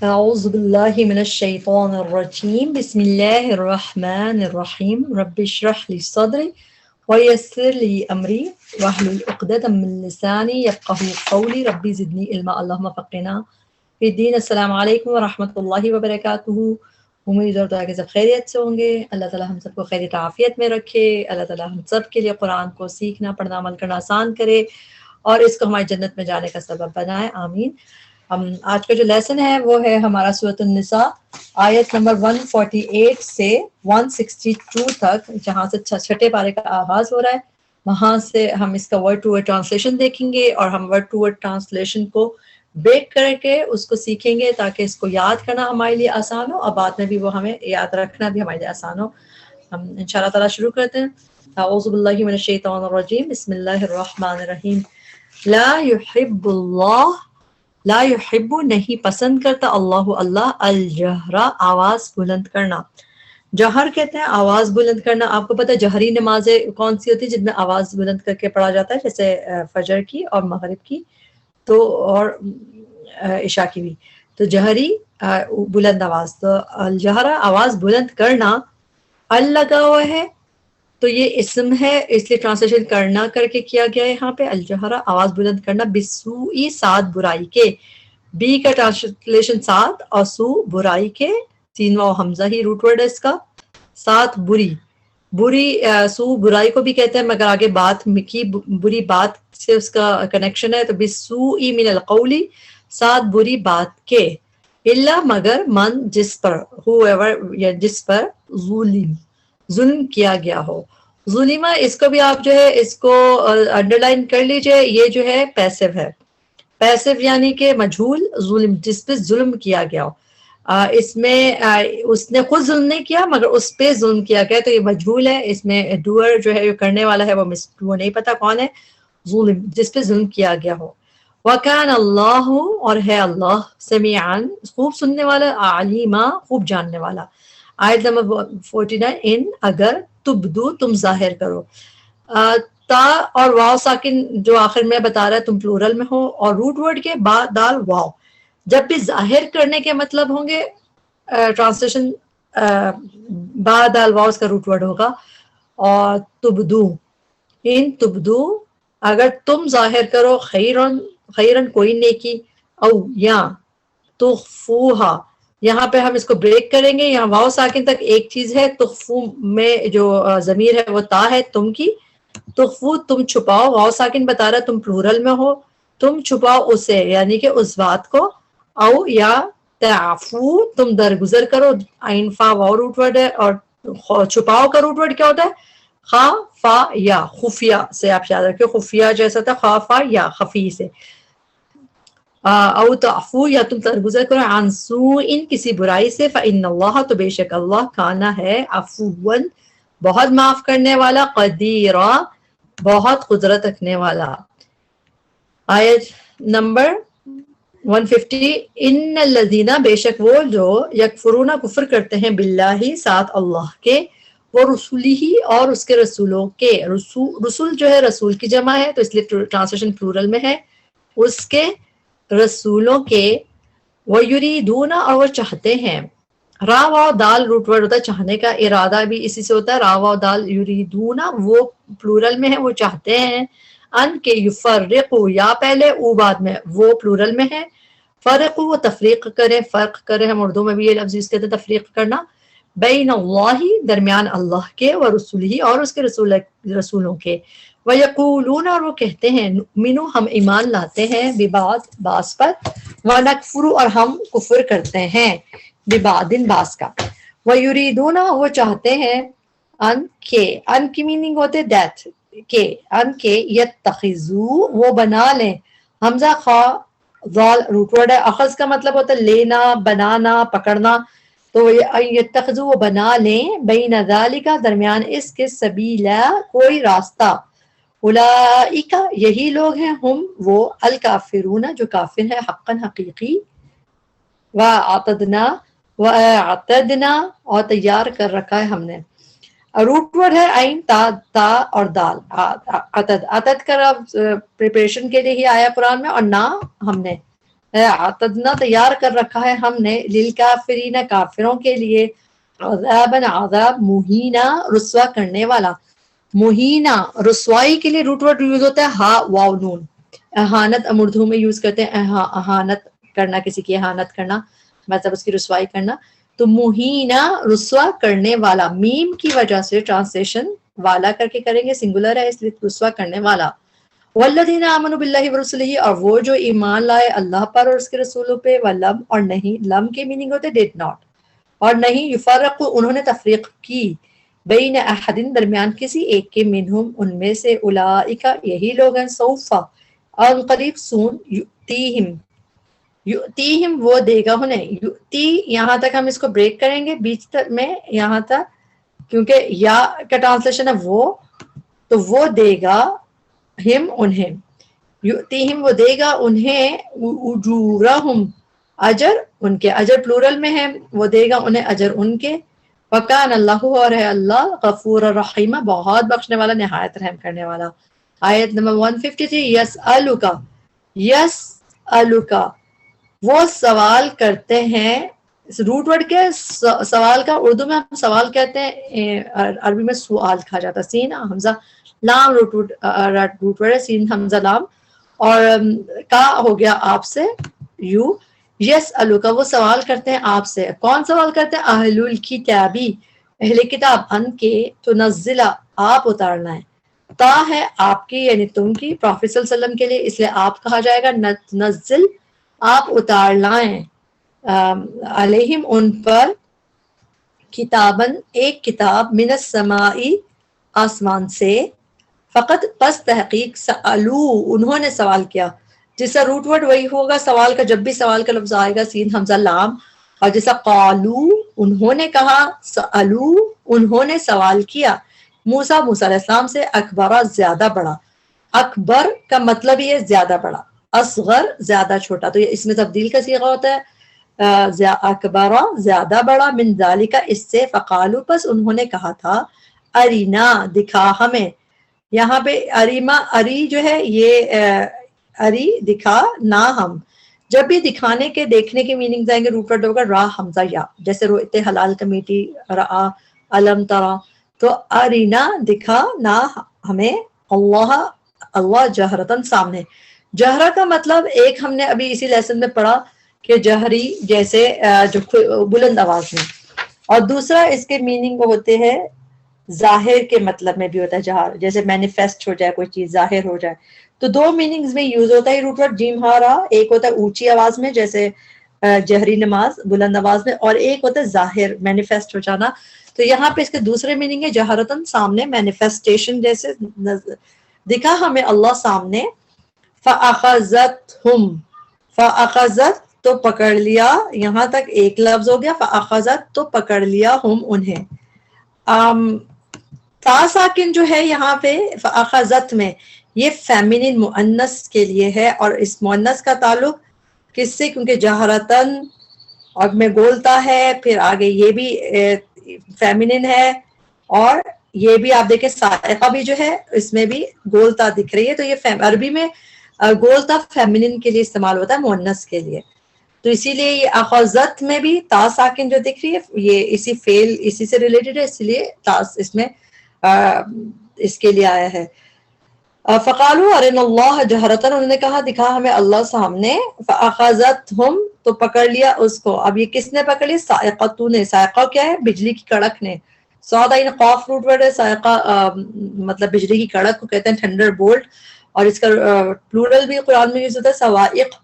أعوذ بالله من الشيطان الرجيم بسم الله الرحمن الرحيم رب اشرح لي صدري ويسر لي أمري واحلل عقدة من لساني يفقهوا قولي ربي زدني علما اللهم فقنا في الدين. السلام علیکم ورحمۃ اللہ وبرکاتہ. امید اور دعا کہ سب خیریت سے ہوں گے. اللہ تعالیٰ ہم سب کو خیریت عافیت میں رکھے. اللہ تعالیٰ ہم سب کے لیے قرآن کو سیکھنا پڑھنا عمل کرنا آسان کرے اور اس کو ہماری جنت میں جانے کا سبب بنائے. آمین. آج کا جو لیسن ہے وہ ہے ہمارا سورۃ النساء آیت نمبر 148 سے 162 تک، جہاں سے چھٹے پارے کا آغاز ہو رہا ہے. وہاں سے ہم اس کا ورڈ ٹو ورڈ ٹرانسلیشن دیکھیں گے اور ہم ورڈ ٹو ورڈ ٹرانسلیشن کو بیک کر کے اس کو سیکھیں گے تاکہ اس کو یاد کرنا ہمارے لیے آسان ہو اور بعد میں بھی وہ ہمیں یاد رکھنا بھی ہمارے لیے آسان ہو. ہم انشاءاللہ تعالیٰ شروع کرتے ہیں. اعوذ باللہ من الشیطان الرجیم بسم اللہ الرحمن الرحیم. لا يحب اللہ، لا يحب نہیں پسند کرتا اللہ اللہ الجہر آواز بلند کرنا. جہر کہتے ہیں آواز بلند کرنا. آپ کو پتہ ہے جہری نمازیں کون سی ہوتی ہیں جن میں آواز بلند کر کے پڑھا جاتا ہے، جیسے فجر کی اور مغرب کی تو اور عشاء کی بھی. تو جہری بلند آواز، تو الجہر آواز بلند کرنا. ال لگا ہوا ہے تو یہ اسم ہے، اس لیے ٹرانسلیشن کرنا کر کے کیا گیا ہے یہاں پہ. الجہر آواز بلند کرنا، بسوئی سات برائی کے. بی کا ٹرانسلیشن سات اور سو برائی کے، سین و حمزہ ہی روٹ ورڈ ہے اس کا. سات بری، بری سو برائی کو بھی کہتے ہیں مگر آگے بات کی بری بات سے اس کا کنیکشن ہے. تو بسوئی من القولی سات بری بات کے. اللہ مگر من جس پر، whoever یا جس پر ظلم کیا گیا ہو. ظلمہ اس کو بھی آپ جو ہے اس کو انڈر لائن کر لیجئے. یہ جو ہے پیسو ہے، پیسو یعنی کہ مجھول. ظلم جس پہ ظلم کیا گیا ہو. اس میں اس نے خود ظلم نہیں کیا مگر اس پہ ظلم کیا گیا، تو یہ مجھول ہے. اس میں ڈوئر جو ہے کرنے والا ہے وہ نہیں پتا کون ہے. ظلم جس پہ ظلم کیا گیا ہو. وَكَانَ اللَّهُ اور ہے اللہ سمیعاً خوب سننے والا، علیما خوب جاننے والا. آیت نمبر 49. ان اگر تبدو تم ظاہر کرو. تا اور واو ساکن جو آخر میں بتا رہا ہے تم پلورل میں ہو، اور روٹ ورڈ کے با دال واو جب بھی ظاہر کرنے کے مطلب ہوں گے ٹرانسلیشن با دال واو اس کا روٹ ورڈ ہوگا. اور تبدو، ان تبدو اگر تم ظاہر کرو، خیرن خیرن کوئی نیکی، او یا تخفوہا. یہاں پہ ہم اس کو بریک کریں گے. یہاں واو ساکن تک ایک چیز ہے، تخفو میں جو ضمیر ہے وہ تا ہے تم کی. تخفو تم چھپاؤ، واو ساکن بتا رہا تم پلورل میں ہو، تم چھپاؤ اسے یعنی کہ اس بات کو. او یا تعفو تم درگزر کرو. عین فا واو روٹ ورڈ ہے اور چھپاؤ کا روٹ ورڈ کیا ہوتا ہے؟ خا فا یا. خفیہ سے آپ یاد رکھیں، خفیہ جیسا تھا خا فا یا، خفی سے. او تعفو یا تم درگزر کرو، عن سوء کسی برائی سے. فإن اللہ تو بے شک اللہ کانا ہے، عفواً بہت معاف کرنے والا، قدیرا بہت قدرت رکھنے والا. آیت نمبر 150. ان الذین بے شک وہ جو یکفرون کفر کرتے ہیں باللہ ساتھ اللہ کے، وہ رسولہ اور اس کے رسولوں کے. رسول جو ہے رسول کی جمع ہے تو اس لیے ٹرانسلیشن پلورل میں ہے. اس کے رسولوں کے. وَيُرِيدُونَ اور وہ چاہتے ہیں. را واو دال روٹ ورڈ ہوتا ہے چاہنے کا، ارادہ بھی اسی سے ہوتا ہے. را واو دال یریدون وہ پلورل میں ہے وہ چاہتے ہیں. ان کے یفرقو یا پہلے او بعد میں وہ پلورل میں ہے. فرقو وہ تفریق کرے، فرق کرے ہم اردو میں بھی یہ لفظ یوز کہتے ہیں تفریق کرنا. بین اللہ درمیان اللہ کے، و رسولہ اور اس کے رسولوں کے. وَيَقُولُونَ اور وہ کہتے ہیں، نُؤْمِنُ ہم ایمان لاتے ہیں، بِبَعْضٍ بعض پر، وَنَكْفُرُ اور ہم کفر کرتے ہیں، بِبَعْضٍ بعض کا. وَيُرِيدُونَ وہ چاہتے ہیں، ان کی میننگ ہوتے دیٹ کہ، ان کے یتخذو وہ بنا لیں. حمزہ خا ذال روٹ ورڈ ہے. اخذ کا مطلب ہوتا ہے لینا، بنانا، پکڑنا. تو یتخذو وہ بنا لیں، بین ذالک درمیان اس کے، سبیلا کوئی راستہ. اولئک یہی لوگ ہیں، ہم وہ، الکافرون جو کافر ہے، حقا حقیقی. وَأَعْتَدْنَا اور تیار کر رکھا ہے ہم نے. روٹ ورڈ ہے عین تا اور دال. عتد کا پریپریشن کے لیے ہی آیا قرآن میں، اور نہ ہم نے اعتدنا تیار کر رکھا ہے ہم نے للکافرین کافروں کے لیے عذابن عذاب مہینہ رسوا کرنے والا. مہینہ رسوائی کے لیے روٹ ورڈ یوز ہوتا ہے ہا واو نون. اہانت ام اردو میں یوز کرتے ہیں اہانت کرنا، کسی کی اہانت کرنا مطلب اس کی رسوائی کرنا. تو مہینہ رسوا کرنے والا، میم کی وجہ سے ٹرانسلیشن والا کر کے کریں گے، سنگولر ہے اس لیے رسوا کرنے والا. والذین آمنوا باللہ ورسلہ، اور وہ جو ایمان لائے اللہ پر اور اس کے رسولوں پہ، ولم اور نہیں، لم کے میننگ ہوتے ڈیڈ ناٹ، اور نہیں، یفرق انہوں نے تفریق کی، بین احد درمیان کسی ایک کے، منہم ان میں سے، اولئک یہی لوگ ہیں، سوف ان قریب، سون، یؤتیہم وہ دے گا انہیں، یؤتی یہاں تک ہم اس کو بریک کریں گے بیچ میں یہاں تک، کیونکہ یا کا ٹرانسلیشن ہے وہ، تو وہ دے گا ہم انہیں، یؤتیہم وہ دے گا انہیں، اجورہم اجر ان کے، اجر پلورل میں ہے، وہ دے گا انہیں اجر ان کے. وکان اللہ، اور ہے اللہ، غفور الرحیم بہت بخشنے والا نہایت رحم کرنے والا. آیت نمبر 153. یسألک، یسألک وہ سوال کرتے ہیں، روٹ ورڈ کے سوال کا اردو میں ہم سوال کہتے ہیں، عربی میں سوال کہا جاتا ہے، سین حمزہ لام روٹ ورڈ ہے، سین حمزہ لام، اور کا ہو گیا آپ سے یو. یس الوکا وہ سوال کرتے ہیں آپ سے، کون سوال کرتے ہیں؟ اہل الکتابی اہل کتاب، ان کے تنزلہ آپ اتارنا ہے، تا ہے آپ کی یعنی تم کی، پروفیٹ صلی اللہ علیہ وسلم کے لیے، اس لیے آپ کہا جائے گا، نزل آپ اتار لائیں، علیہم ان پر، کتابن ایک کتاب، من السمائی آسمان سے، فقط پس تحقیق، سألو انہوں نے سوال کیا، جس کا روٹ ورڈ وہی ہوگا سوال کا، جب بھی سوال کا لفظ آئے گا سین حمزہ لام، اور جیسا قالو انہوں نے کہا، سألو انہوں نے سوال کیا، موسیٰ علیہ السلام سے، اکبرہ زیادہ بڑا، اکبر کا مطلب یہ زیادہ بڑا، اصغر زیادہ چھوٹا، تو یہ اس میں تبدیل کا صیغہ ہوتا ہے، اکبرہ زیادہ بڑا، من ذالک اس سے، فقالو پس انہوں نے کہا تھا، ارینا دکھا ہمیں. یہاں پہ اریما اری جو ہے یہ اری دکھا نہ ہم، جب بھی دکھانے کے دیکھنے کے میننگ آئیں گے روٹ ورڈ ہوگا را حمزہ یا، جیسے روئتے حلال کمیٹی، رآ، علم ترا، تو ارینا دکھا نہ ہمیں، اللہ جہرتن سامنے. جہرہ کا مطلب ایک ہم نے ابھی اسی لیسن میں پڑھا کہ جہری جیسے جو بلند آواز میں، اور دوسرا اس کے میننگ ہوتے ہیں ظاہر کے مطلب میں بھی ہوتا ہے جہار، جیسے مینیفیسٹ ہو جائے کوئی چیز، ظاہر ہو جائے، تو دو میننگز میں یوز ہوتا ہے روٹ ورڈ جیم ہا را. ایک ہوتا ہے اونچی آواز میں جیسے جہری نماز بلند آواز میں، اور ایک ہوتا ہے ظاہر مینیفیسٹ ہو جانا. تو یہاں پہ اس کے دوسرے میننگ ہے جہرتن سامنے، مینیفیسٹیشن جیسے دکھا ہمیں اللہ سامنے. فَأَخَذَتْهُمْ فَأَخَذَتْ تو پکڑ لیا، یہاں تک ایک لفظ ہو گیا، فَأَخَذَتْ تو پکڑ لیا ہم انہیں. تا ساکن جو ہے یہاں پہ فَأَخَذَتْ میں، یہ فیمینن مؤنث کے لیے ہے، اور اس مؤنث کا تعلق کس سے؟ کیونکہ جہرتن اور میں بولتا ہے، پھر آگے یہ بھی فیمینن ہے، اور یہ بھی آپ دیکھیں سائقہ بھی جو ہے اس میں بھی گولتا دکھ رہی ہے، تو یہ عربی میں گولتا فیمینن کے لیے استعمال ہوتا ہے، مؤنث کے لیے. تو اسی لیے یہ اخذت میں بھی تا ساکن جو دکھ رہی ہے یہ اسی فعل اسی سے ریلیٹڈ ہے، اس لیے تا اس میں اس کے لیے آیا ہے. فقالو ارنا اللہ جہرتن انہوں نے کہا دکھا ہمیں اللہ سامنے. فاخذتہم تو پکڑ لیا اس کو. اب یہ کس نے پکڑ لیا؟ صاعقۃ نے. صاعقہ کیا ہے؟ بجلی کی کڑک نے. صاد قاف روٹ ورڈ ہے. صاعقہ مطلب بجلی کی کڑک کو کہتے ہیں، تھنڈر بولٹ، اور اس کا پلورل بھی قرآن میں یوز ہوتا ہے صواعق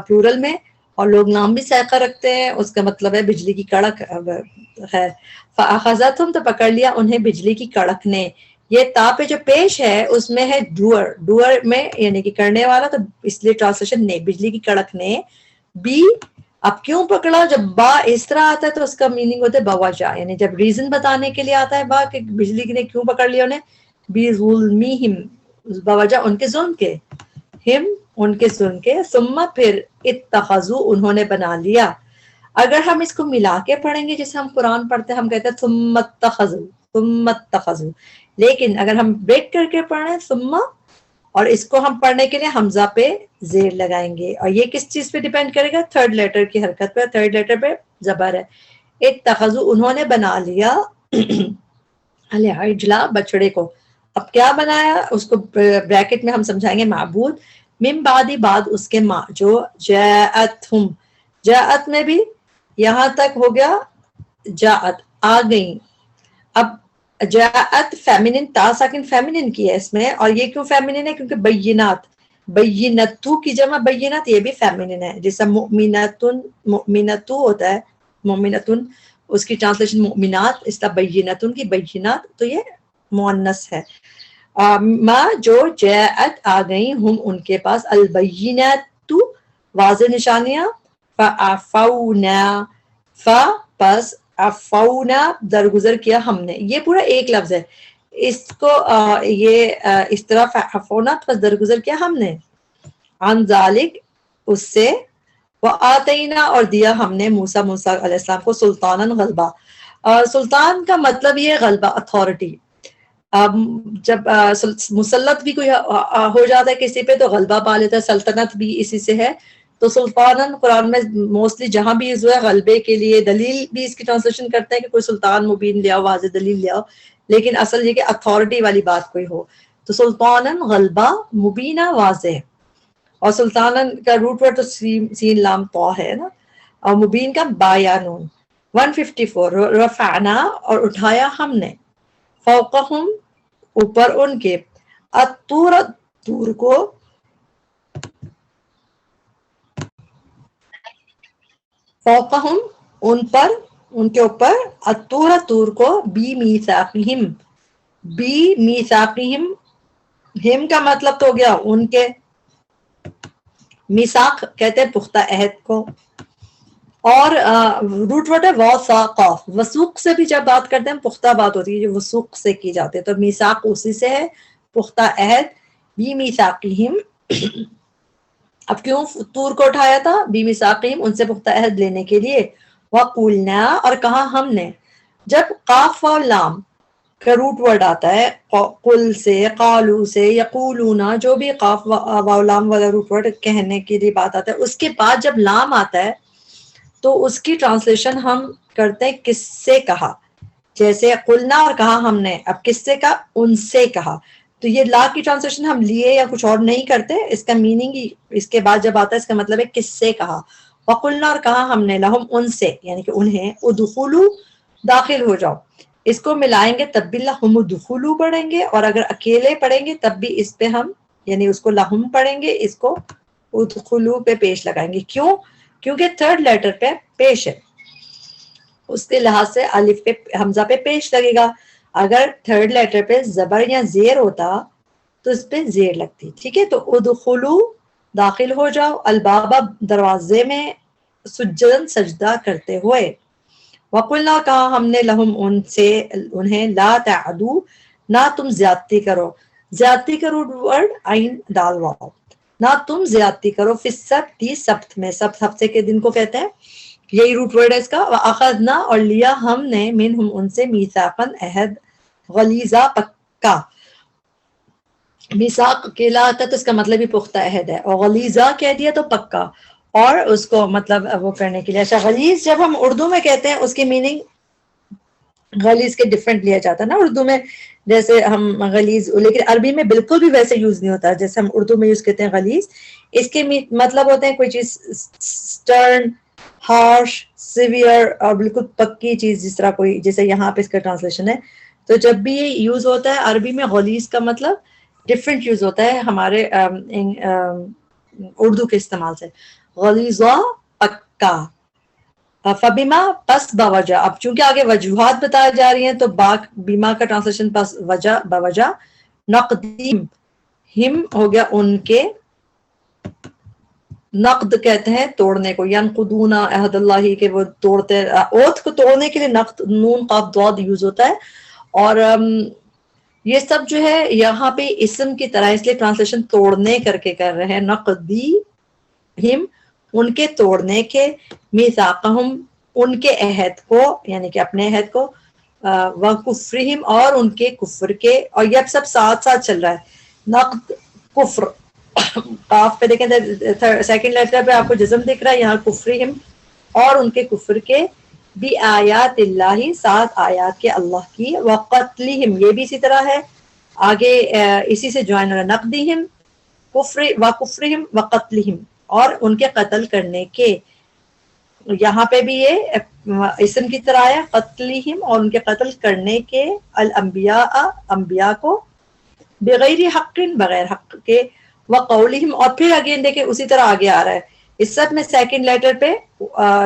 پلورل میں، اور لوگ نام بھی صاعقہ رکھتے ہیں، اس کا مطلب ہے بجلی کی کڑک ہے. فاخذتہم تو پکڑ لیا انہیں بجلی کی کڑک نے. یہ تا پہ جو پیش ہے اس میں ہے ڈوئر، ڈوئر میں یعنی کہ کرنے والا، تو اس لیے ٹرانسلیشن نے، بجلی کی کڑک نے بھی. اب کیوں پکڑا؟ جب با اس طرح آتا ہے تو اس کا میننگ ہوتا ہے بوجہ، یعنی جب ریزن بتانے کے لیے آتا ہے با کہ بجلی نے کیوں پکڑ لیا انہیں، بی ظلمہم بوجہ ان کے ظلم کے، ہم ان کے ظلم کے، ثم پھر اتخذوا انہوں نے بنا لیا. اگر ہم اس کو ملا کے پڑھیں گے جیسے ہم قرآن پڑھتے ہیں، ہم کہتے ہیں ثم اتخذوا، ثم اتخذوا، لیکن اگر ہم بریک کر کے پڑھ رہے ہیں ثم اور اس کو ہم پڑھنے کے لیے حمزہ پہ زیر لگائیں گے، اور یہ کس چیز پہ ڈیپینڈ کرے گا؟ تھرڈ لیٹر کی حرکت پہ. تھرڈ لیٹر پہ زبر ہے. اتخذوا انہوں نے بنا لیا العجلہ بچڑے کو. اب کیا بنایا اس کو بریکٹ میں ہم سمجھائیں گے معبود. من بعد بعد اس کے ماں جو جاءتہم، جاءت میں بھی یہاں تک ہو گیا جاءت آ گئیں. اب جاءت فیمنن، تا ساکن فیمنن کی ہے اس میں، اور یہ کیوں فیمنن ہے؟ کیونکہ بینات، بینتو کی جمع بینات یہ بھی فیمنن ہے. جیسا مؤمناتن، مؤمنتو ہوتا ہے مؤمنتن، اس کی ٹرانسلیشن مؤمنات، اس طرح بینتن کی بینات، تو یہ مؤنث ہے. ما جو جاءت آ گئیں ہم ان کے پاس البینات واضح نشانیاں. فعفونا، پس عفونا درگزر کیا ہم نے. یہ پورا ایک لفظ ہے، اس کو اس طرح عفونا پس درگزر کیا ہم نے. عن ذالک اس سے، وآتینا اور دیا ہم نے موسیٰ علیہ السلام کو سلطاناً غلبہ. سلطان کا مطلب یہ غلبہ، اتھارٹی. جب مسلط بھی کوئی ہو جاتا ہے کسی پہ تو غلبہ پا لیتا ہے، سلطنت بھی اسی سے ہے. تو سلطانن قرآن میں موسٹلی جہاں بھی یوز ہوا ہے غلبے کے لیے. دلیل بھی اس کی ٹرانسلیشن کرتے ہیں کہ کوئی سلطان مبین لے آؤ، واضح دلیل لے آؤ، لیکن اصل یہ کہ اتھارٹی والی بات کوئی ہو. تو سلطانن غلبہ، مبینہ واضح. اور سلطانن کا روٹ ورڈ تو سین لام طا ہے نا، اور مبین کا با یا نون. 154 رفعنا اور اٹھایا ہم نے، فوقہم اوپر ان کے، الطور طور کو، فوقہم ان پر، ان کے اوپر، الطور طور کو، بی میثاقہم، بی میثاقہم، ہم کا مطلب تو ہو گیا ان کے، میثاق کہتے ہیں پختہ عہد کو. اور روٹ ورڈ ہے وثاقہ، وثوق سے بھی جب بات کرتے ہیں پختہ بات ہوتی ہے جو وثوق سے کی جاتی ہے، تو میثاق اسی سے ہے، پختہ عہد. بی میثاقہم، اب کیوں طور کو اٹھایا تھا؟ بی میثاقہم ان سے پختہ عہد لینے کے لیے. وقولنا اور کہا ہم نے. جب قاف و لام کا روٹ ورڈ آتا ہے قل سے، قالو سے، یقولون، جو بھی قاف و لام والا روٹ ورڈ کہنے کے لیے بات آتا ہے، اس کے بعد جب لام آتا ہے تو اس کی ٹرانسلیشن ہم کرتے ہیں کس سے کہا. جیسے قلنا اور کہا ہم نے، اب کس سے کہا؟ ان سے کہا. تو یہ لا کی ٹرانسلیشن ہم لیے یا کچھ اور نہیں کرتے، اس کا میننگ ہی اس کے بعد جب آتا ہے اس کا مطلب ہے کس سے کہا. وقلنا اور کہا ہم نے، لہم ان سے، یعنی کہ انہیں، ادخلوا داخل ہو جاؤ. اس کو ملائیں گے تب بھی لہم ادخلوا پڑھیں گے، اور اگر اکیلے پڑھیں گے تب بھی اس پہ ہم، یعنی اس کو لہم پڑھیں گے، اس کو ادخلوا پہ پیش لگائیں گے. کیوں؟ کیونکہ تھرڈ لیٹر پہ پیش ہے، اس کے لحاظ سے الف پہ حمزہ پہ پیش لگے گا. اگر تھرڈ لیٹر پہ زبر یا زیر ہوتا تو اس پہ زیر لگتی. ٹھیک ہے، تو ادخلوا داخل ہو جاؤ، البابا دروازے میں، سجدن سجدہ کرتے ہوئے. وقلنا کہا ہم نے لہم ان سے انہیں، لا تعدو نہ تم زیادتی کرو. زیادتی کا روٹ ورڈ عین دال واو، نہ تم زیادتی کرو، فی السبت سبت میں، سبت ہفتے کے دن کو کہتے ہیں، یہی روٹ ورڈ ہے اس کا. وَأَخَذْنَا اور لیا ہم نے، منہم ان سے، میثاقاً عہد، غلیظا پکا. میثاق اکیلا آتا ہے تو اس کا مطلب ہی پختہ عہد ہے، اور غلیظا کہہ دیا تو پکا، اور اس کو مطلب وہ کرنے کے لیے. اچھا، غلیظ جب ہم اردو میں کہتے ہیں اس کی میننگ غلیظ کے ڈفرینٹ لیا جاتا ہے نا اردو میں، جیسے ہم غلیظ، لیکن عربی میں بالکل بھی ویسے یوز نہیں ہوتا جیسے ہم اردو میں یوز کرتے ہیں غلیظ. اس کے مطلب ہوتے ہیں کوئی چیز سٹرن، ہارش، سیویئر، اور بالکل پکی چیز، جس طرح کوئی، جیسے یہاں پہ اس کا ٹرانسلیشن ہے. تو جب بھی یہ یوز ہوتا ہے عربی میں غلیظ کا مطلب ڈفرینٹ یوز ہوتا ہے ہمارے اردو کے استعمال سے. غلیظہ پکا. فبما پس بوجہ، اب چونکہ آگے وجوہات بتائی جا رہی ہیں تو بیما کا ٹرانسلیشن پس وجہ، بوجہ. نقدیم، ہم ہو گیا ان کے، نقد کہتے ہیں توڑنے کو، ینقضون عہد اللہ، کہ وہ توڑتے، اوتھ کو توڑنے کے لیے نقد، نون قاف ضاد یوز ہوتا ہے. اور یہ سب جو ہے یہاں پہ اسم کی طرح اس لیے ٹرانسلیشن توڑنے کر کے کر رہے ہیں. نقدی ہم ان کے توڑنے کے، میثاقہم ان کے عہد کو، یعنی کہ اپنے عہد کو، وکفرہم اور ان کے کفر کے. اور یہ سب ساتھ ساتھ چل رہا ہے. نقد کفر، قاف پہ دیکھیں سیکنڈ لیٹر پہ آپ کو جزم دکھ رہا ہے، یہاں کفرہم اور ان کے کفر کے، بھی آیات اللہ سات آیات کے اللہ کی، وقتلہم یہ بھی اسی طرح ہے آگے اسی سے جوائن ہو نقدہم کفر وکفرہم وقتلہم اور ان کے قتل کرنے کے، یہاں پہ بھی یہ اسم کی طرح ہے قتلہم اور ان کے قتل کرنے کے، الانبیاء انبیاء کو، بغیر حق بغیر حق کے، وقولہم اور پھر اگین دیکھیں اسی طرح آگے آ رہا ہے، اس سب میں سیکنڈ لیٹر پہ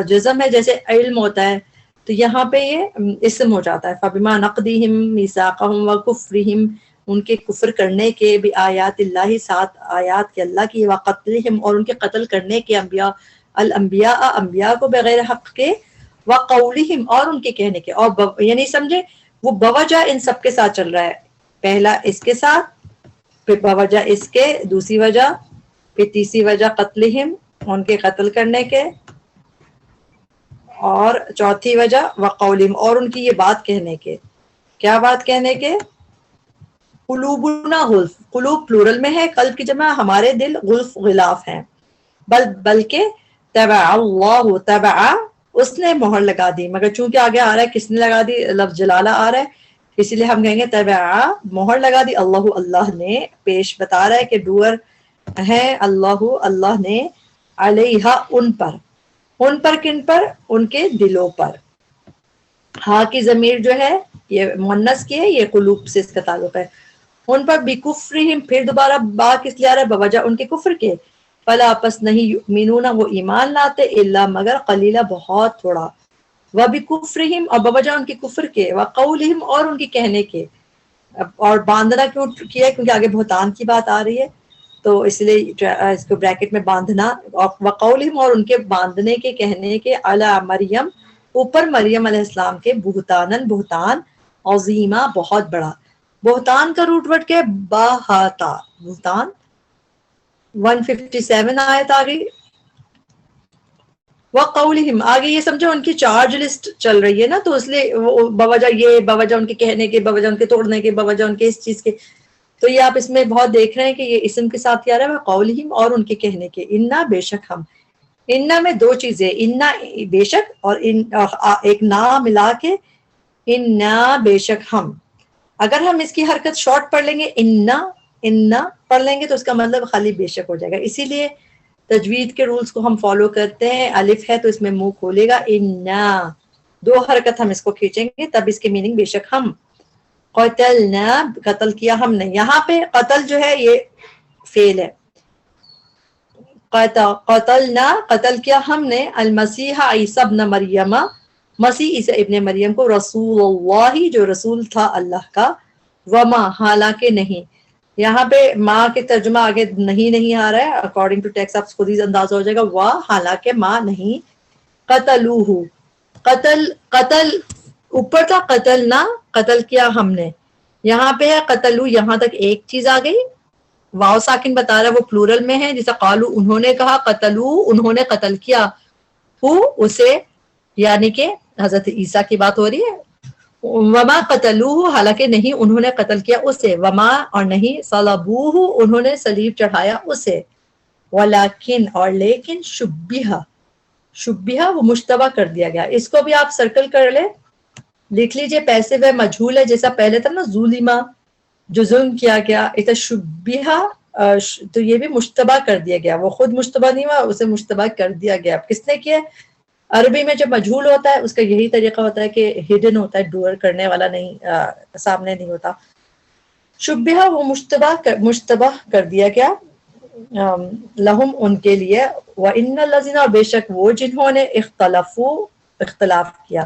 جزم ہے جیسے علم ہوتا ہے، تو یہاں پہ یہ اسم ہو جاتا ہے، فبما نقضہم میثاقہم وکفرہم ان کے کفر کرنے کے، بھی آیات اللہ سات آیات کے اللہ کی، وقتلہم اور ان کے قتل کرنے کے، انبیاء الانبیاء انبیاء کو بغیر حق کے، وقولہم اور ان کے کہنے کے، اور یعنی سمجھے وہ بوجہ ان سب کے ساتھ چل رہا ہے، پہلا اس کے ساتھ، پھر بوجہ اس کے دوسری وجہ، پھر تیسری وجہ قتلہم ان کے قتل کرنے کے، اور چوتھی وجہ وقولہم اور ان کی یہ بات کہنے کے، کیا بات کہنے کے، قلوبنا غلف، قلوب پلورل میں ہے، قلب کی جمع ہمارے دل غلف غلاف ہیں، بلکہ تبع اللہ تبع اس نے مہر لگا دی، مگر چونکہ آگے آ رہا ہے کس نے لگا دی، لفظ جلالہ آ رہا ہے اسی لیے ہم کہیں گے تبع مہر لگا دی، اللہ اللہ نے، پیش بتا رہا ہے کہ ڈوئر ہے اللہ اللہ نے، علیہا ان پر کن پر، ان کے دلوں پر، ہاں کی ضمیر جو ہے یہ مؤنث کی ہے، یہ قلوب سے اس کا تعلق ہے، ان پر بکفرہم پھر دوبارہ با کس لیے آ رہا ہے، بوجہ ان کے کفر کے، فلا پس نہیں یؤمنون وہ ایمان لاتے، الا مگر قلیلا بہت تھوڑا، وبکفرہم اور بوجہ ان کے کفر کے، وقولہم اور ان کے کہنے کے، اور باندھنا کیوں کیا ہے کیونکہ آگے بہتان کی بات آ رہی ہے تو اس لیے اس کو بریکٹ میں باندھنا، وقولہم اور ان کے باندھنے کے کہنے کے، علی مریم اوپر مریم علیہ السلام کے، بہتانن بہتان، عظیمہ بہت بڑا، بہتان کا روٹ ورڈ کیا ہے، باہاتا، بہتان 157 آیت آ گئی، وقولہم آگے یہ سمجھو ان کی چارج لسٹ چل رہی ہے نا، تو اس لیے بوجہ یہ، بوجہ ان کے کہنے کے، بوجہ ان کے توڑنے کے، بوجہ ان کے اس چیز کے، تو یہ آپ اس میں بہت دیکھ رہے ہیں کہ یہ اسم کے ساتھ کیا رہا ہے، وقولہم اور ان کے کہنے کے، انا بے شک ہم، انا میں دو چیزیں، انا بے شک اور ایک نا ملا کے، انا بے شک ہم، اگر ہم اس کی حرکت شارٹ پڑھ لیں گے انا پڑھ لیں گے تو اس کا مطلب خالی بے شک ہو جائے گا، اسی لیے تجوید کے رولز کو ہم فالو کرتے ہیں، الف ہے تو اس میں منہ کھولے گا، انا دو حرکت ہم اس کو کھینچیں گے تب اس کی میننگ بے شک ہم، قتلنا قتل کیا ہم نے، یہاں پہ قتل جو ہے یہ فعل ہے، قتلنا قتل کیا ہم نے، المسیح عیسی ابن مریم مسیح عیسی ابن مریم کو، رسول اللہ جو رسول تھا اللہ کا، وما حالانکہ نہیں، یہاں پہ ماں کے ترجمہ آگے نہیں آ رہا ہے، اکارڈنگ ٹو ٹیکسٹ آپ خود ہی اندازہ ہو جائے گا، وا حالانکہ ماں نہیں، قتلوہ قتل اوپر تھا، قتل نہ قتل کیا ہم نے، یہاں پہ ہے قتلو، یہاں تک ایک چیز آ گئی، واو ساکن بتا رہا ہے وہ پلورل میں ہے، جیسا قالو انہوں نے کہا، قتلو انہوں نے قتل کیا، ہو اسے، یعنی کہ حضرت عیسیٰ کی بات ہو رہی ہے، وما قتلوہ حالانکہ نہیں انہوں نے قتل کیا اسے، وما اور نہیں، صلبوہ انہوں نے صلیب چڑھایا اسے، ولیکن اور لیکن، شبیہ وہ مشتبہ کر دیا گیا، اس کو بھی آپ سرکل کر لیں، لکھ لیجئے پیسے وہ مجھول ہے، جیسا پہلے تھا نا ظلمہ جو ظلم کیا گیا، اتنا شبیہ تو یہ بھی مشتبہ کر دیا گیا، وہ خود مشتبہ نہیں ہوا، اسے مشتبہ کر دیا گیا، کس نے کیا؟ عربی میں جب مجھول ہوتا ہے اس کا یہی طریقہ ہوتا ہے کہ ہڈن ہوتا ہے، ڈوئر کرنے والا نہیں سامنے نہیں ہوتا، شبیہ وہ مشتبہ کر دیا گیا، لہم ان کے لیے، وَإِنَّ الَّذِينَ اور بے شک وہ جنہوں نے اختلاف کیا،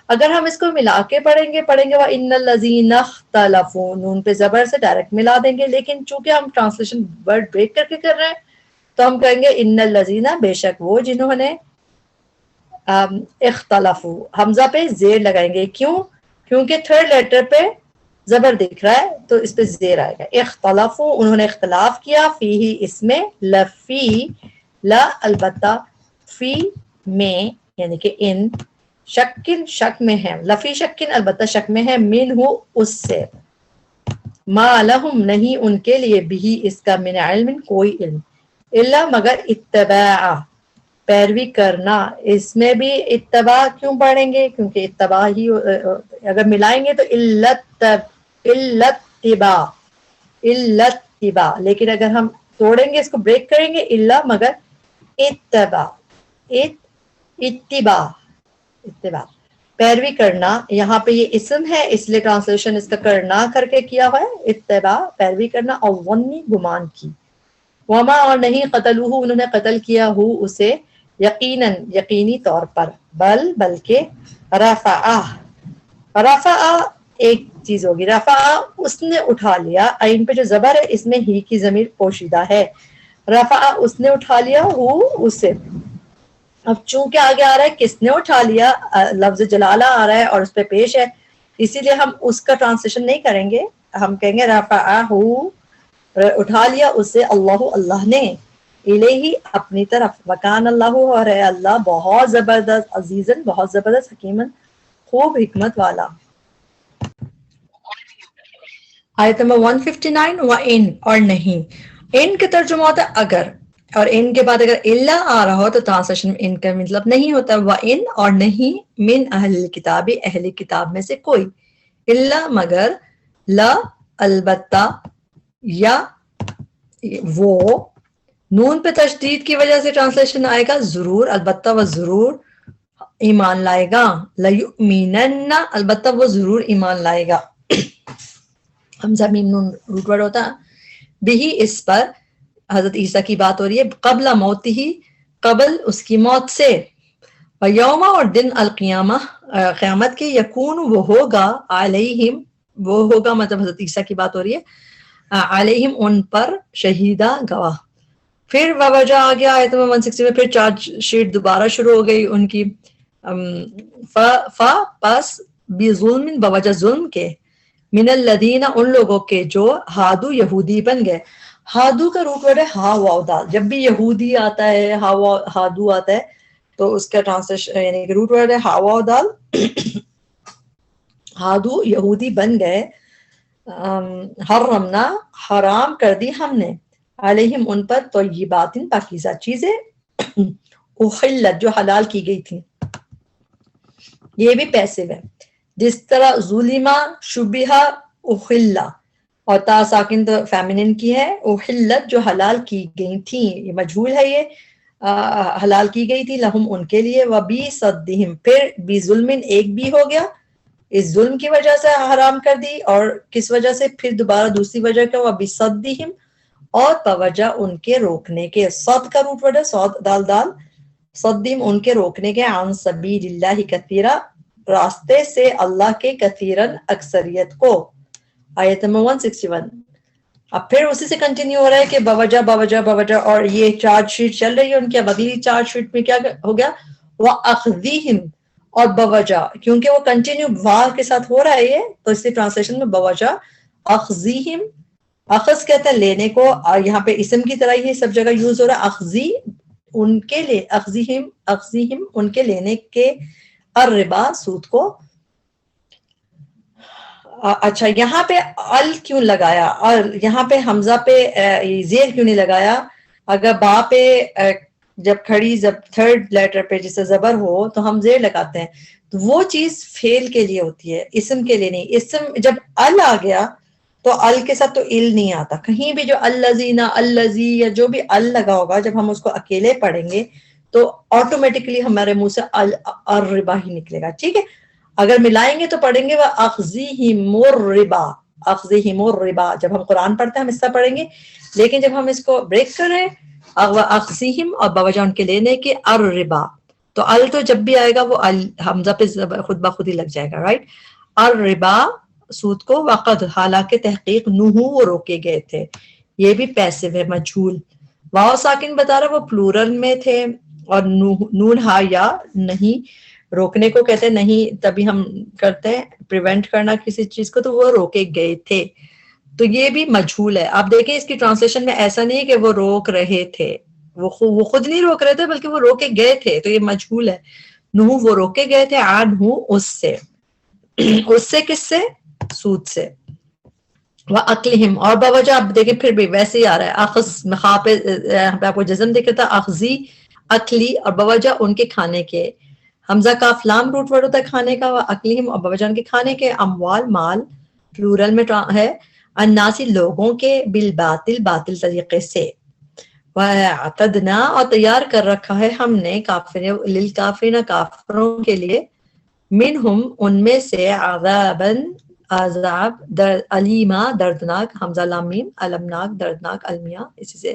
اگر ہم اس کو ملا کے پڑھیں گے وَإِنَّ الَّذِينَ اخْتَلَفُوا نون پہ زبر سے ڈائریکٹ ملا دیں گے، لیکن چونکہ ہم ٹرانسلیشن ورڈ بریک کر کے کر رہے ہیں تو ہم کہیں گے ان الذین بے شک وہ جنہوں نے اختلافو، حمزہ پہ زیر لگائیں گے، کیونکہ تھرڈ لیٹر پہ زبر دکھ رہا ہے تو اس پہ زیر آئے گا، اختلافو انہوں نے اختلاف کیا، فی ہی اس میں، لفی لا البتہ، فی میں یعنی کہ ان، شکن شک میں ہے، لفی شکن البتہ شک میں ہے، من ہو اس سے، ما لہم نہیں ان کے لیے بھی اس کا من علم کوئی علم، الا مگر اتباع پیروی کرنا. اس میں بھی اتباع کیوں پڑھیں گے؟ کیونکہ اتباع ہی اگر ملائیں گے تو اتباع، لیکن اگر ہم توڑیں گے اس کو بریک کریں گے الا مگر اتباع، اتباع پیروی کرنا. یہاں پہ یہ اسم ہے اس لیے ٹرانسلیشن اس کا کرنا کر کے کیا ہوا ہے، اتباع پیروی کرنا، اور ظنی گمان کی. وما اور نہیں قتلوہ انہوں نے قتل کیا ہو اسے یقیناً یقینی طور پر، بلکہ رفع ایک چیز ہوگی، رفع اس نے اٹھا لیا، عین پہ جو زبر ہے اس میں ہی کی ضمیر پوشیدہ ہے، رفع اس نے اٹھا لیا ہو اسے. اب چونکہ آگے آ رہا ہے کس نے اٹھا لیا، لفظ جلالہ آ رہا ہے اور اس پہ پیش ہے، اسی لیے ہم اس کا ٹرانسلیشن نہیں کریں گے، ہم کہیں گے رفعہ اٹھا لیا اسے اللہ اللہ نے، الیہ اپنی طرف، وکان اللہ اور ہے اللہ بہت زبردست، عزیزاً بہت زبردست، حکیماً خوب حکمت والا. آیت نمبر 159 وَإِن اور نہیں. ان کا ترجمہ ہوتا ہے اگر، اور ان کے بعد اگر اللہ آ رہا ہو تو ٹرانسلیشن میں ان کا مطلب نہیں ہوتا. وَإِن اور نہیں، من اہل الکتاب اہل کتاب میں سے کوئی، اللہ مگر، لا البتہ، یا وہ، نون پہ تشدید کی وجہ سے ٹرانسلیشن آئے گا ضرور، البتہ وہ ضرور ایمان لائے گا، لَيُؤْمِنَنَّ البتہ وہ ضرور ایمان لائے گا. حمزہ میم نون روٹ ورڈ ہوتا ہے، بھی اس پر حضرت عیسیٰ کی بات ہو رہی ہے، قبل موت ہی قبل اس کی موت سے، یوم اور دن القیامہ قیامت کے، یکون وہ ہوگا، علیہم وہ ہوگا مطلب حضرت عیسیٰ کی بات ہو رہی ہے، علیہم ان پر، شہیدہ گواہ. پھر وجہ آ گیا آیت نمبر 160 میں، پھر چارج شیٹ دوبارہ شروع ہو گئی ان کی. پس بظلم بوجہ ظلم کے، من الذین ان لوگوں کے جو ہادو یہودی بن گئے. ہادو کا روٹ ورڈ ہے ہا واو دال، جب بھی یہودی آتا ہے ہادو آتا ہے تو اس کا ٹرانسلیشن یعنی کہ روٹ ورڈ ہے ہا واو دال. ہادو یہودی بن گئے، حرمنا حرام کر دی ہم نے، علیہم ان پر، طیبات پاکیزہ چیزیں، احلت جو حلال کی گئی تھی. یہ بھی پیسو ہے، جس طرح ظلمہ شبہہ احلہ، اور تا ساکن تو فیمنن کی ہے، احلت جو حلال کی گئی تھیں، یہ مجہول ہے، یہ حلال کی گئی تھی، لہم ان کے لیے، وبی صدہم پھر بی ظلم ایک بھی ہو گیا، اس ظلم کی وجہ سے حرام کر دی، اور کس وجہ سے پھر دوبارہ دوسری وجہ کیا، وبی صدہم اور توجہ ان کے روکنے کے، صد کا روٹ ورڈ ہے صاد دال دال، صدہم ان کے روکنے کے، عن سبیل اللہ کثیرا راستے سے اللہ کے، کثیرن اکثریت کو. آیت نمبر 161. اب پھر اسی سے کنٹینیو ہو رہا ہے کہ باوجہ، اور یہ چارج شیٹ چل رہی ہے ان کی. اب اگلی چارج شیٹ میں کیا ہو گیا، وَأَخْذِهِمْ اور بوجہ، کیونکہ وہ کنٹینیو وار کے ساتھ ہو رہا ہے یہ، تو اس کی ٹرانسلیشن میں بوجہ اخذیہم، اخذ کہتا ہے لینے کو، اور یہاں پہ اسم کی طرح ہی سب جگہ یوز ہو رہا ہے، اخذی ان کے لے، اخذیہم ان کے لینے کے، الربا سود کو. اچھا یہاں پہ ال کیوں لگایا، اور یہاں پہ حمزہ پہ زیر کیوں نہیں لگایا؟ اگر با پہ جب کھڑی تھرڈ لیٹر پہ جسے زبر ہو تو ہم زیر لگاتے ہیں، تو وہ چیز فعل کے لیے ہوتی ہے، اسم کے لیے نہیں. اسم جب ال آ گیا تو ال کے ساتھ تو ال نہیں آتا، کہیں بھی جو الذین الذی یا جو بھی ال لگا ہوگا جب ہم اس کو اکیلے پڑھیں گے تو آٹومیٹکلی ہمارے منہ سے الربا ہی نکلے گا. ٹھیک ہے، اگر ملائیں گے تو پڑھیں گے وَأَخْذِهِمُ الرِّبَا، أَخْذِهِمُ الرِّبَا، جب ہم قرآن پڑھتے ہیں ہم اس طرح پڑھیں گے، لیکن جب ہم اس کو بریک کر رہے ہیں وَأَخْذِهِمْ اور بوجہ ان کے لینے کے، الربا، تو ال تو جب بھی آئے گا وہ حمزہ پہ خود بخود ہی لگ جائے گا، رائٹ. الربا سود کو، وقد حالانکہ تحقیق نہو وہ روکے گئے تھے، یہ بھی پیسو ہے مجھول. واو ساکن بتا رہا وہ پلورل میں تھے، اور نون ہا یا نہیں، روکنے کو کہتے ہیں، نہیں تبھی ہم کرتے ہیں پریونٹ کرنا کسی چیز کو، تو وہ روکے گئے تھے، تو یہ بھی مجھول ہے. آپ دیکھیں اس کی ٹرانسلیشن میں ایسا نہیں کہ وہ روک رہے تھے، وہ خود نہیں روک رہے تھے بلکہ وہ روکے گئے تھے، تو یہ مجھول ہے. نہو وہ روکے گئے تھے، عنہ اس سے، اس سے کس سے، سود سے. وَأَقْلِهِمْ، اور بوجہ اب دیکھیں پھر بھی ویسے ہی آ رہا ہے، اخذ مخاپ یہاں پہ آپ کو جزم دکھ رہا تھا، اخذی اکلی، اور بوجہ ان کے کھانے کے، حمزہ کاف لام روٹ ورڈ ہوتا ہے کھانے کا، وَأَقْلِهِمْ اور بوجہ ان کے کھانے کے، اموال مال پلورل میں ہے، الناسی لوگوں کے، بالباطل باطل طریقے سے، وَأَعْتَدْنَا اور تیار کر رکھا ہے ہم نے للکافرین کافروں کے لیے، منہم ان میں سے، عذاباً عذاب علیما دردناک، حمزہ لام میم المناک دردناک المیہ اسی سے،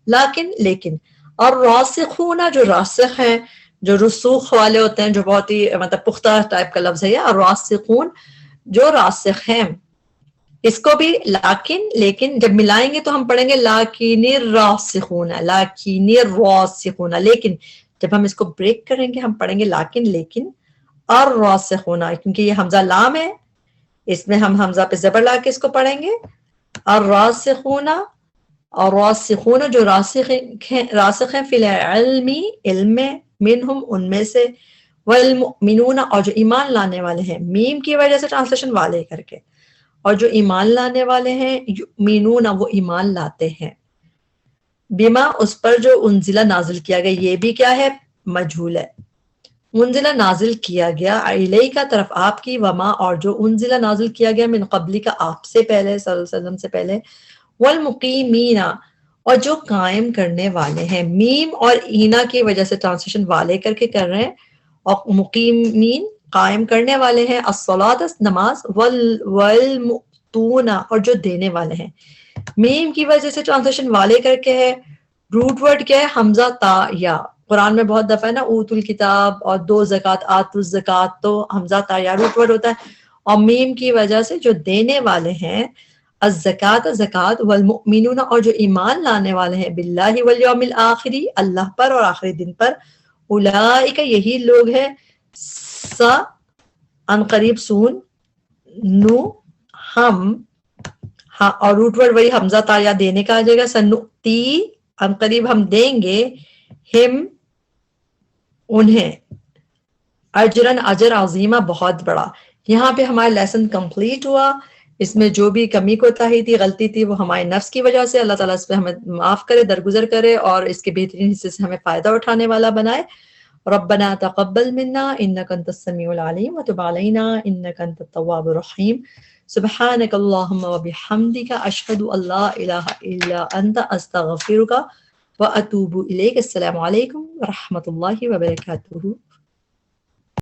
لیکن اور راسخون جو راسخ ہیں، جو رسوخ والے ہوتے ہیں، جو بہت ہی مطلب پختہ ٹائپ کا لفظ ہے، اور راسخون جو راسخ ہیں، اس کو بھی لیکن جب ملائیں گے تو ہم پڑھیں گے لاکن الراسخون، لاکن الراسخون، لیکن جب ہم اس کو بریک کریں گے ہم پڑھیں گے لیکن الراسخون، کیونکہ یہ حمزہ لام ہے، اس میں ہم حمزہ پہ زبر لا کے اس کو پڑھیں گے، الراسخون، اور راسخون جو راسخ ہیں فی العلم علم میں، منہم ان میں سے، والمؤمنون اور جو ایمان لانے والے ہیں، میم کی وجہ سے ٹرانسلیشن والے کر کے، اور جو ایمان لانے والے ہیں، یؤمنون وہ ایمان لاتے ہیں، بما اس پر جو انزلہ نازل کیا گیا، یہ بھی کیا ہے مجہول ہے، منزلہ نازل کیا گیا علیہ کا طرف آپ کی، وما اور جو انزلہ نازل کیا گیا من قبلی کا آپ سے پہلے صلی اللہ علیہ وسلم سے پہلے، والمقیمین اور جو قائم کرنے والے ہیں، میم اور اینا کی وجہ سے ٹرانسلیشن والے کر کے کر رہے ہیں، اور مقیمین قائم کرنے والے ہیں، الصلاۃ نماز، والمؤتون اور جو دینے والے ہیں، میم کی وجہ سے ٹرانسلیشن والے کر کے ہے، روٹ ورڈ کیا ہے حمزہ تا یا، قرآن میں بہت دفعہ ہے نا اوت الکتاب اور دو زکوٰۃ آت الزکوٰۃ، تو حمزہ تا یا روٹ ورڈ ہوتا ہے، اور میم کی وجہ سے جو دینے والے ہیں، الزکوٰۃ زکوٰۃ، والمؤمنون اور جو ایمان لانے والے ہیں، باللہ والیوم الآخر اللہ پر اور آخری دن پر، اولئک یہی لوگ ہیں، ان قریب سون، نو ہم، ہاں اور روٹ ورڈ وہی حمزہ تا یا دینے کا آ جائے گا، سنؤتی ان قریب ہم دیں گے، ہم انہیں، اجرن اجر عظیمہ بہت بڑا۔ یہاں پہ ہمارا لیسن کمپلیٹ ہوا، اس میں جو بھی کمی کوتاہی تھی غلطی تھی وہ ہمارے نفس کی وجہ سے، اللہ تعالیٰ اس پہ ہمیں معاف کرے، درگزر کرے، اور اس کے بہترین حصے سے ہمیں فائدہ اٹھانے والا بنائے۔ ربنا تقبل منا انک انت السمیع العلیم وتب علینا انک انت التواب الرحیم، سبحانک اللہم وبحمدک اشہد ان لا الہ الا انت استغفرک واتوب الیک۔ السلام علیکم ورحمۃ اللہ وبرکاتہ۔